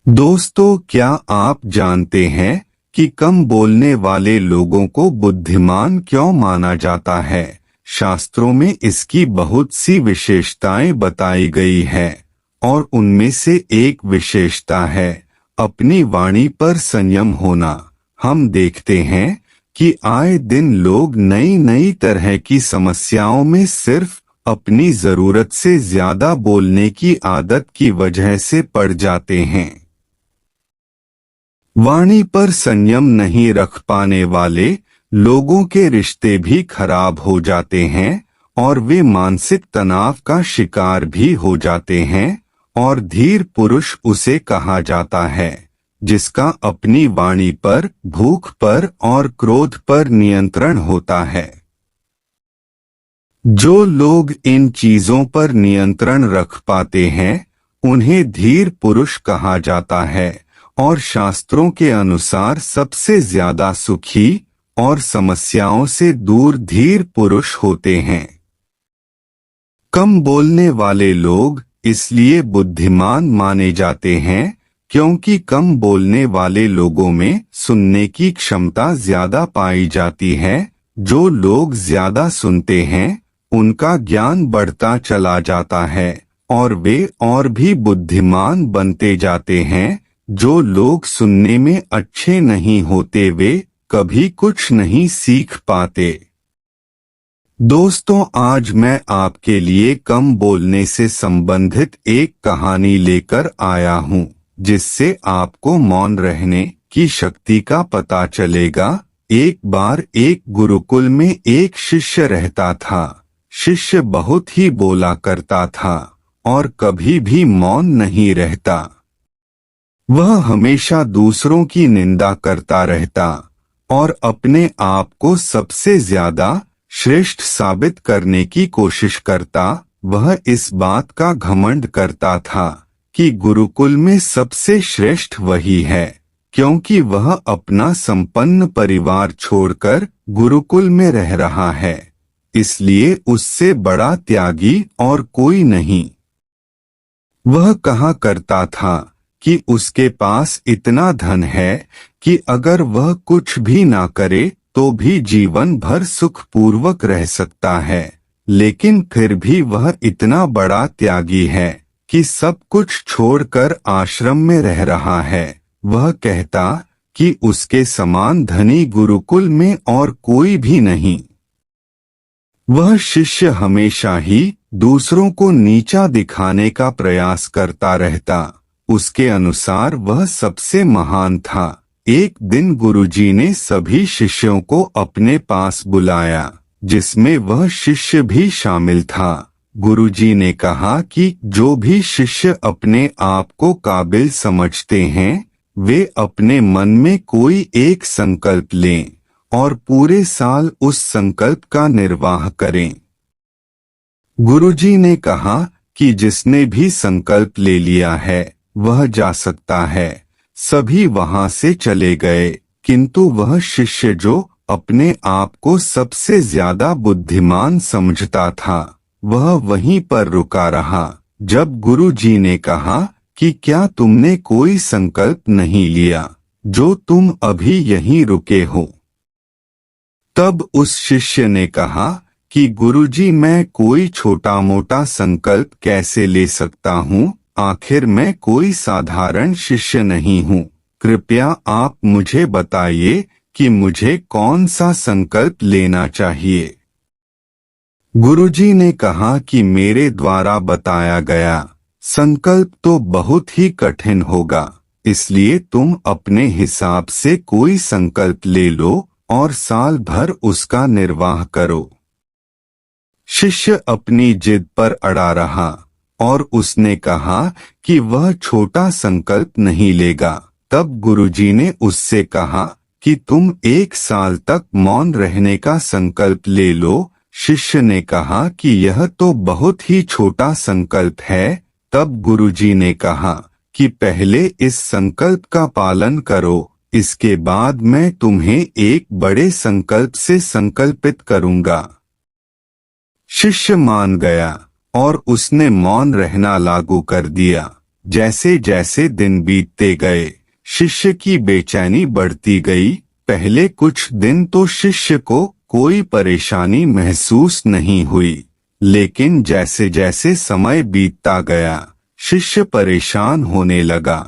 दोस्तों, क्या आप जानते हैं कि कम बोलने वाले लोगों को बुद्धिमान क्यों माना जाता है? शास्त्रों में इसकी बहुत सी विशेषताएं बताई गई है और उनमें से एक विशेषता है अपनी वाणी पर संयम होना। हम देखते हैं कि आए दिन लोग नई नई तरह की समस्याओं में सिर्फ अपनी जरूरत से ज्यादा बोलने की आदत की वजह से पड़ जाते हैं। वाणी पर संयम नहीं रख पाने वाले लोगों के रिश्ते भी खराब हो जाते हैं और वे मानसिक तनाव का शिकार भी हो जाते हैं। और धीर पुरुष उसे कहा जाता है जिसका अपनी वाणी पर, भूख पर और क्रोध पर नियंत्रण होता है। जो लोग इन चीजों पर नियंत्रण रख पाते हैं उन्हें धीर पुरुष कहा जाता है और शास्त्रों के अनुसार सबसे ज्यादा सुखी और समस्याओं से दूर धीर पुरुष होते हैं। कम बोलने वाले लोग इसलिए बुद्धिमान माने जाते हैं क्योंकि कम बोलने वाले लोगों में सुनने की क्षमता ज्यादा पाई जाती है। जो लोग ज्यादा सुनते हैं उनका ज्ञान बढ़ता चला जाता है और वे और भी बुद्धिमान बनते जाते हैं। जो लोग सुनने में अच्छे नहीं होते वे कभी कुछ नहीं सीख पाते। दोस्तों, आज मैं आपके लिए कम बोलने से संबंधित एक कहानी लेकर आया हूं जिससे आपको मौन रहने की शक्ति का पता चलेगा। एक बार एक गुरुकुल में एक शिष्य रहता था। शिष्य बहुत ही बोला करता था और कभी भी मौन नहीं रहता। वह हमेशा दूसरों की निंदा करता रहता और अपने आप को सबसे ज्यादा श्रेष्ठ साबित करने की कोशिश करता। वह इस बात का घमंड करता था कि गुरुकुल में सबसे श्रेष्ठ वही है, क्योंकि वह अपना संपन्न परिवार छोड़कर गुरुकुल में रह रहा है, इसलिए उससे बड़ा त्यागी और कोई नहीं। वह कहा करता था कि उसके पास इतना धन है कि अगर वह कुछ भी ना करे तो भी जीवन भर सुखपूर्वक रह सकता है, लेकिन फिर भी वह इतना बड़ा त्यागी है कि सब कुछ छोड़कर आश्रम में रह रहा है। वह कहता कि उसके समान धनी गुरुकुल में और कोई भी नहीं। वह शिष्य हमेशा ही दूसरों को नीचा दिखाने का प्रयास करता रहता। उसके अनुसार वह सबसे महान था। एक दिन गुरुजी ने सभी शिष्यों को अपने पास बुलाया, जिसमें वह शिष्य भी शामिल था। गुरुजी ने कहा कि जो भी शिष्य अपने आप को काबिल समझते हैं वे अपने मन में कोई एक संकल्प लें और पूरे साल उस संकल्प का निर्वाह करें। गुरुजी ने कहा कि जिसने भी संकल्प ले लिया है वह जा सकता है। सभी वहां से चले गए, किंतु वह शिष्य जो अपने आप को सबसे ज्यादा बुद्धिमान समझता था वह वहीं पर रुका रहा। जब गुरुजी ने कहा कि क्या तुमने कोई संकल्प नहीं लिया जो तुम अभी यहीं रुके हो? तब उस शिष्य ने कहा कि गुरुजी, मैं कोई छोटा मोटा संकल्प कैसे ले सकता हूँ? आखिर मैं कोई साधारण शिष्य नहीं हूँ। कृपया आप मुझे बताइए कि मुझे कौन सा संकल्प लेना चाहिए। गुरुजी ने कहा कि मेरे द्वारा बताया गया संकल्प तो बहुत ही कठिन होगा, इसलिए तुम अपने हिसाब से कोई संकल्प ले लो और साल भर उसका निर्वाह करो। शिष्य अपनी जिद पर अड़ा रहा और उसने कहा कि वह छोटा संकल्प नहीं लेगा। तब गुरुजी ने उससे कहा कि तुम 1 साल तक मौन रहने का संकल्प ले लो। शिष्य ने कहा कि यह तो बहुत ही छोटा संकल्प है। तब गुरुजी ने कहा कि पहले इस संकल्प का पालन करो, इसके बाद मैं तुम्हें एक बड़े संकल्प से संकल्पित करूंगा। शिष्य मान गया और उसने मौन रहना लागू कर दिया। जैसे जैसे दिन बीतते गए शिष्य की बेचैनी बढ़ती गई। पहले कुछ दिन तो शिष्य को कोई परेशानी महसूस नहीं हुई, लेकिन जैसे जैसे समय बीतता गया शिष्य परेशान होने लगा।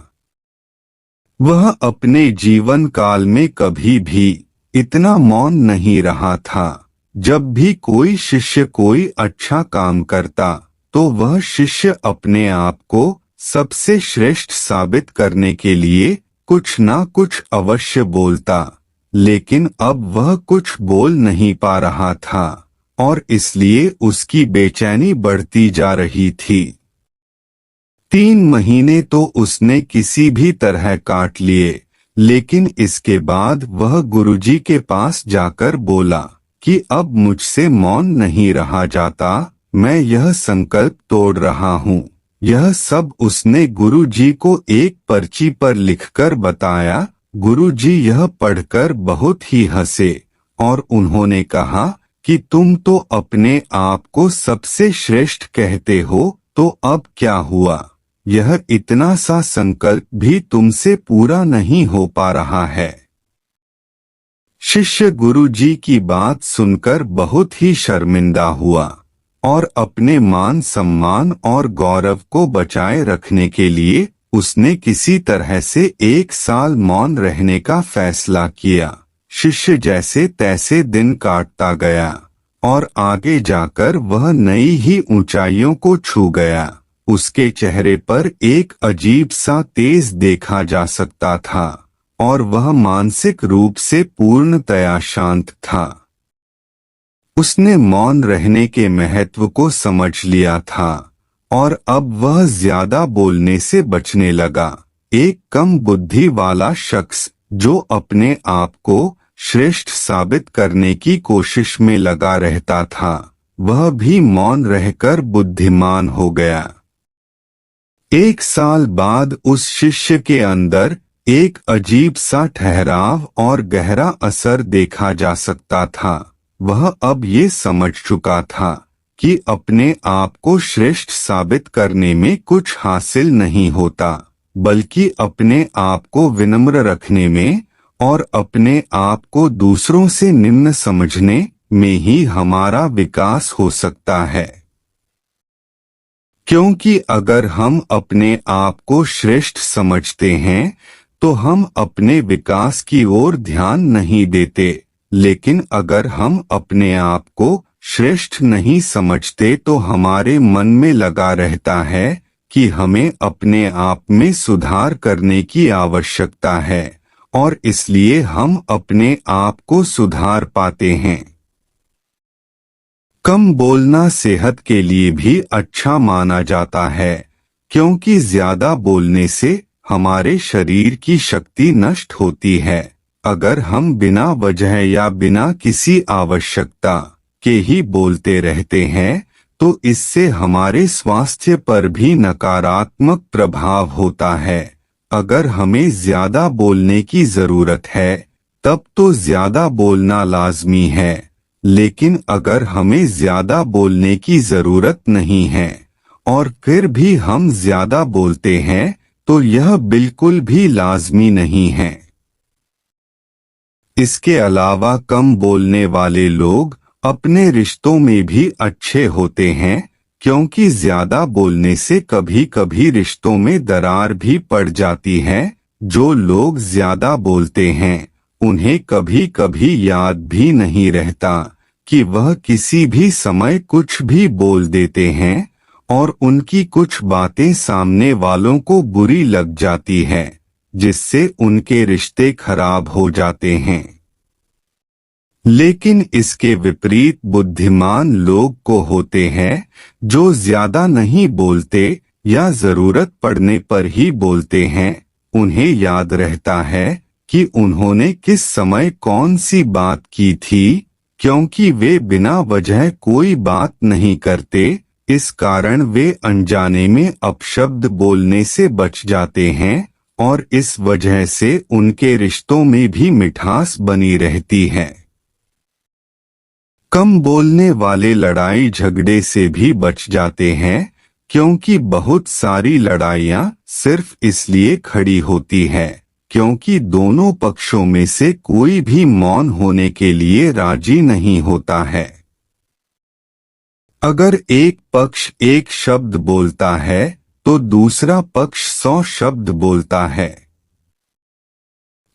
वह अपने जीवन काल में कभी भी इतना मौन नहीं रहा था। जब भी कोई शिष्य कोई अच्छा काम करता तो वह शिष्य अपने आप को सबसे श्रेष्ठ साबित करने के लिए कुछ ना कुछ अवश्य बोलता, लेकिन अब वह कुछ बोल नहीं पा रहा था और इसलिए उसकी बेचैनी बढ़ती जा रही थी। 3 महीने तो उसने किसी भी तरह काट लिए, लेकिन इसके बाद वह गुरुजी के पास जाकर बोला कि अब मुझसे मौन नहीं रहा जाता, मैं यह संकल्प तोड़ रहा हूँ। यह सब उसने गुरुजी को एक पर्ची पर लिखकर बताया। गुरुजी यह पढ़कर बहुत ही हंसे और उन्होंने कहा कि तुम तो अपने आप को सबसे श्रेष्ठ कहते हो, तो अब क्या हुआ? यह इतना सा संकल्प भी तुमसे पूरा नहीं हो पा रहा है। शिष्य गुरुजी की बात सुनकर बहुत ही शर्मिंदा हुआ और अपने मान सम्मान और गौरव को बचाए रखने के लिए उसने किसी तरह से 1 साल मौन रहने का फैसला किया। शिष्य जैसे तैसे दिन काटता गया और आगे जाकर वह नई ही ऊंचाइयों को छू गया। उसके चेहरे पर एक अजीब सा तेज देखा जा सकता था और वह मानसिक रूप से पूर्णतया शांत था। उसने मौन रहने के महत्व को समझ लिया था और अब वह ज्यादा बोलने से बचने लगा। एक कम बुद्धि वाला शख्स जो अपने आप को श्रेष्ठ साबित करने की कोशिश में लगा रहता था, वह भी मौन रहकर बुद्धिमान हो गया। 1 साल बाद उस शिष्य के अंदर एक अजीब सा ठहराव और गहरा असर देखा जा सकता था। वह अब ये समझ चुका था कि अपने आप को श्रेष्ठ साबित करने में कुछ हासिल नहीं होता, बल्कि अपने आप को विनम्र रखने में और अपने आप को दूसरों से निम्न समझने में ही हमारा विकास हो सकता है। क्योंकि अगर हम अपने आप को श्रेष्ठ समझते हैं तो हम अपने विकास की ओर ध्यान नहीं देते, लेकिन अगर हम अपने आप को श्रेष्ठ नहीं समझते तो हमारे मन में लगा रहता है कि हमें अपने आप में सुधार करने की आवश्यकता है और इसलिए हम अपने आप को सुधार पाते हैं। कम बोलना सेहत के लिए भी अच्छा माना जाता है, क्योंकि ज्यादा बोलने से हमारे शरीर की शक्ति नष्ट होती है। अगर हम बिना वजह या बिना किसी आवश्यकता के ही बोलते रहते हैं तो इससे हमारे स्वास्थ्य पर भी नकारात्मक प्रभाव होता है। अगर हमें ज्यादा बोलने की जरूरत है तब तो ज्यादा बोलना लाजमी है, लेकिन अगर हमें ज्यादा बोलने की जरूरत नहीं है और फिर भी हम ज्यादा बोलते हैं तो यह बिल्कुल भी लाजमी नहीं है। इसके अलावा कम बोलने वाले लोग अपने रिश्तों में भी अच्छे होते हैं, क्योंकि ज्यादा बोलने से कभी कभी रिश्तों में दरार भी पड़ जाती है। जो लोग ज्यादा बोलते हैं उन्हें कभी कभी याद भी नहीं रहता कि वह किसी भी समय कुछ भी बोल देते हैं और उनकी कुछ बातें सामने वालों को बुरी लग जाती है, जिससे उनके रिश्ते खराब हो जाते हैं। लेकिन इसके विपरीत बुद्धिमान लोग को होते हैं जो ज्यादा नहीं बोलते या जरूरत पड़ने पर ही बोलते हैं। उन्हें याद रहता है कि उन्होंने किस समय कौन सी बात की थी, क्योंकि वे बिना वजह कोई बात नहीं करते। इस कारण वे अनजाने में अपशब्द बोलने से बच जाते हैं और इस वजह से उनके रिश्तों में भी मिठास बनी रहती है। कम बोलने वाले लड़ाई झगड़े से भी बच जाते हैं, क्योंकि बहुत सारी लड़ाइयाँ सिर्फ इसलिए खड़ी होती है क्योंकि दोनों पक्षों में से कोई भी मौन होने के लिए राजी नहीं होता है। अगर एक पक्ष एक शब्द बोलता है तो दूसरा पक्ष 100 शब्द बोलता है।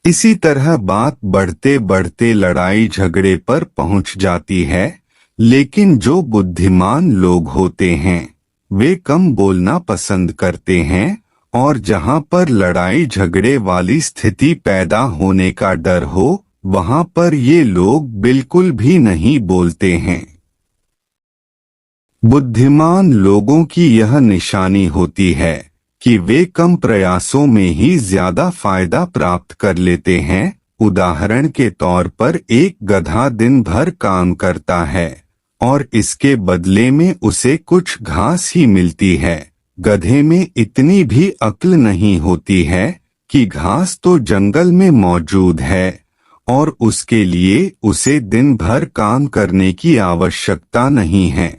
इसी तरह बात बढ़ते बढ़ते लड़ाई झगड़े पर पहुंच जाती है। लेकिन जो बुद्धिमान लोग होते हैं वे कम बोलना पसंद करते हैं और जहां पर लड़ाई झगड़े वाली स्थिति पैदा होने का डर हो वहां पर ये लोग बिल्कुल भी नहीं बोलते हैं। बुद्धिमान लोगों की यह निशानी होती है कि वे कम प्रयासों में ही ज्यादा फायदा प्राप्त कर लेते हैं। उदाहरण के तौर पर एक गधा दिन भर काम करता है और इसके बदले में उसे कुछ घास ही मिलती है। गधे में इतनी भी अक्ल नहीं होती है कि घास तो जंगल में मौजूद है और उसके लिए उसे दिन भर काम करने की आवश्यकता नहीं है।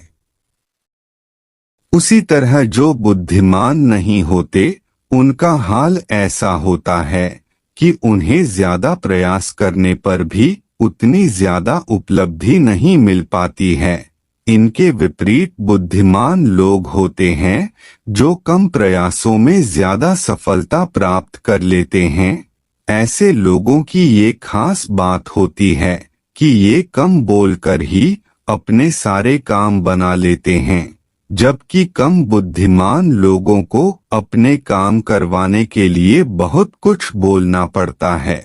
उसी तरह जो बुद्धिमान नहीं होते उनका हाल ऐसा होता है कि उन्हें ज्यादा प्रयास करने पर भी उतनी ज्यादा उपलब्धि नहीं मिल पाती है। इनके विपरीत बुद्धिमान लोग होते हैं जो कम प्रयासों में ज्यादा सफलता प्राप्त कर लेते हैं। ऐसे लोगों की ये खास बात होती है कि ये कम बोलकर ही अपने सारे काम बना लेते हैं, जबकि कम बुद्धिमान लोगों को अपने काम करवाने के लिए बहुत कुछ बोलना पड़ता है।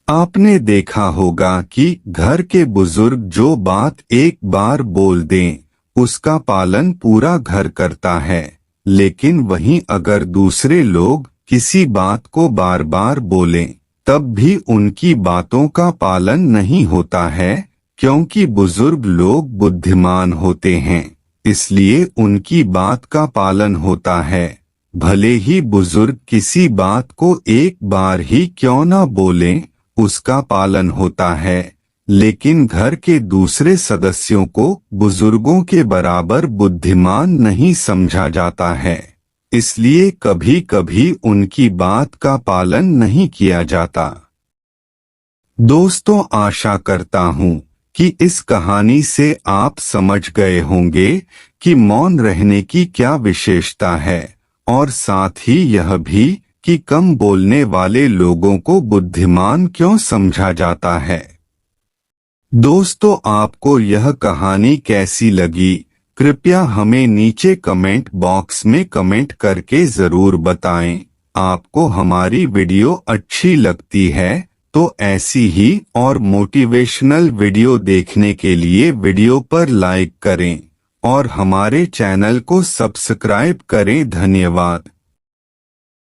आपने देखा होगा कि घर के बुजुर्ग जो बात एक बार बोल दें उसका पालन पूरा घर करता है, लेकिन वहीं अगर दूसरे लोग किसी बात को बार बार बोलें तब भी उनकी बातों का पालन नहीं होता है, क्योंकि बुजुर्ग लोग बुद्धिमान होते हैं इसलिए उनकी बात का पालन होता है। भले ही बुजुर्ग किसी बात को एक बार ही क्यों न बोलें उसका पालन होता है, लेकिन घर के दूसरे सदस्यों को बुजुर्गों के बराबर बुद्धिमान नहीं समझा जाता है, इसलिए कभी कभी उनकी बात का पालन नहीं किया जाता। दोस्तों, आशा करता हूँ कि इस कहानी से आप समझ गए होंगे कि मौन रहने की क्या विशेषता है और साथ ही यह भी कि कम बोलने वाले लोगों को बुद्धिमान क्यों समझा जाता है। दोस्तों, आपको यह कहानी कैसी लगी कृपया हमें नीचे कमेंट बॉक्स में कमेंट करके जरूर बताएं। आपको हमारी वीडियो अच्छी लगती है तो ऐसी ही और मोटिवेशनल वीडियो देखने के लिए वीडियो पर लाइक करें और हमारे चैनल को सब्सक्राइब करें। धन्यवाद।